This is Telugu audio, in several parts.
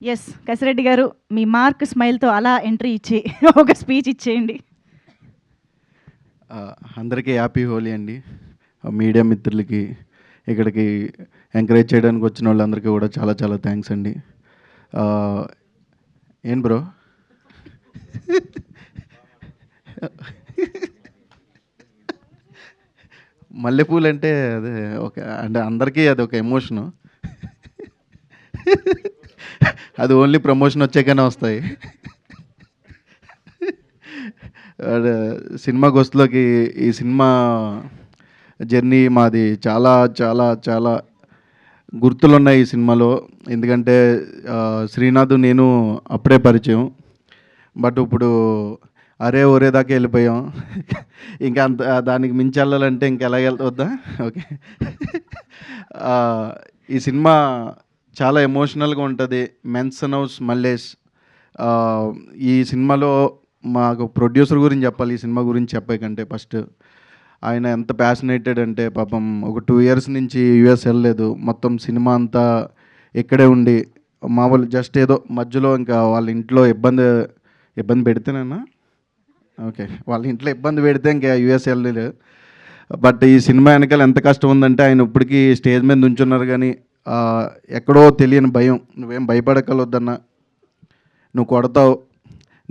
యెస్. కసిరెడ్డి గారు మీ మార్క్ స్మైల్‌తో అలా ఎంట్రీ ఇచ్చి ఒక స్పీచ్ ఇచ్చేయండి. అందరికీ హ్యాపీ హోలీ అండి. మీడియా మిత్రులకి, ఇక్కడికి ఎంకరేజ్ చేయడానికి వచ్చిన వాళ్ళందరికీ కూడా చాలా చాలా థ్యాంక్స్ అండి. ఏం బ్రో? మల్లెపూలు అంటే అదే ఒక అంటే అందరికీ అది ఒక ఎమోషను. అది ఓన్లీ ప్రమోషన్ వచ్చాకనే వస్తాయి. సినిమా గొస్తులోకి ఈ సినిమా జర్నీ మాది చాలా చాలా చాలా గుర్తులున్నాయి ఈ సినిమాలో. ఎందుకంటే శ్రీనాథ్ నేను అప్పుడే పరిచయం. బట్ ఇప్పుడు అరే ఒరే దాకా వెళ్ళిపోయాం. ఇంకా అంత దానికి మించి వెళ్ళాలంటే ఇంకా ఎలా వెళ్తుందా? ఓకే. ఈ సినిమా చాలా ఎమోషనల్గా ఉంటుంది. Mansion house Mallesh. ఈ సినిమాలో మాకు ప్రొడ్యూసర్ గురించి చెప్పాలి. ఈ సినిమా గురించి చెప్పేకంటే ఫస్ట్ ఆయన ఎంత ప్యాషనేటెడ్ అంటే పాపం ఒక 2 years నుంచి యూఎస్ వెళ్ళలేదు. మొత్తం సినిమా అంతా ఇక్కడే ఉండి మామూలు జస్ట్ ఏదో మధ్యలో ఇంకా వాళ్ళ ఇంట్లో ఇబ్బంది పెడితేనేనా ఓకే వాళ్ళ ఇంట్లో ఇబ్బంది పెడితే ఇంకా యూఎస్ వెళ్ళలేదు. బట్ ఈ సినిమా వెనకాల ఎంత కష్టం ఉందంటే ఆయన ఇప్పటికీ స్టేజ్ మీద నుంచున్నారు కానీ ఎక్కడో తెలియని భయం. నువ్వేం భయపడగలవద్దన్నా, నువ్వు కొడతావు,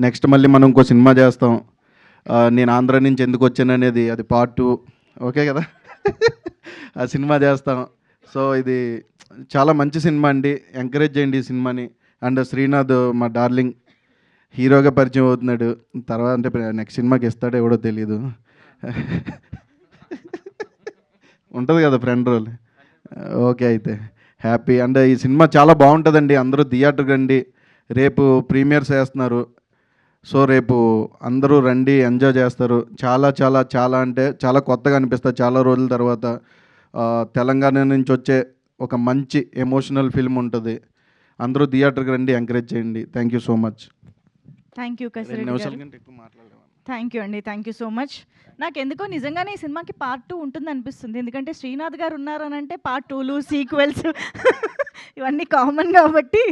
నెక్స్ట్ మళ్ళీ మనం ఇంకో సినిమా చేస్తాం, నేను ఆంధ్ర నుంచి ఎందుకు వచ్చాను అనేది అది part 2 ఓకే కదా. ఆ సినిమా చేస్తాం. సో ఇది చాలా మంచి సినిమా అండి. ఎంకరేజ్ చేయండి ఈ సినిమాని. అండ్ శ్రీనాథ్ మా డార్లింగ్ హీరోగా పరిచయం అవుతున్నాడు. తర్వాత అంటే నెక్స్ట్ సినిమాకి ఇస్తాడో ఎవడో తెలీదు. ఉంటుంది కదా ఫ్రెండ్ రోల్. ఓకే అయితే హ్యాపీ. అండ్ ఈ సినిమా చాలా బాగుంటుందండి. అందరూ థియేటర్కి రండి. రేపు ప్రీమియర్స్ వేస్తున్నారు. సో రేపు అందరూ రండి, ఎంజాయ్ చేస్తారు. చాలా చాలా చాలా అంటే చాలా కొత్తగా అనిపిస్తుంది చాలా రోజుల తర్వాత. తెలంగాణ నుంచి వచ్చే ఒక మంచి ఎమోషనల్ ఫిల్మ్ ఉంటుంది. అందరూ థియేటర్కి రండి, ఎంకరేజ్ చేయండి. Thank you so much. Thank you Kasireddy గారు. థ్యాంక్ యూ అండి. Thank you so much. నాకు ఎందుకో నిజంగానే ఈ సినిమాకి part 2 ఉంటుంది అనిపిస్తుంది. ఎందుకంటే శ్రీనాథ్ గారు ఉన్నారనంటే part 2లు సీక్వెల్స్ ఇవన్నీ కామన్ కాబట్టి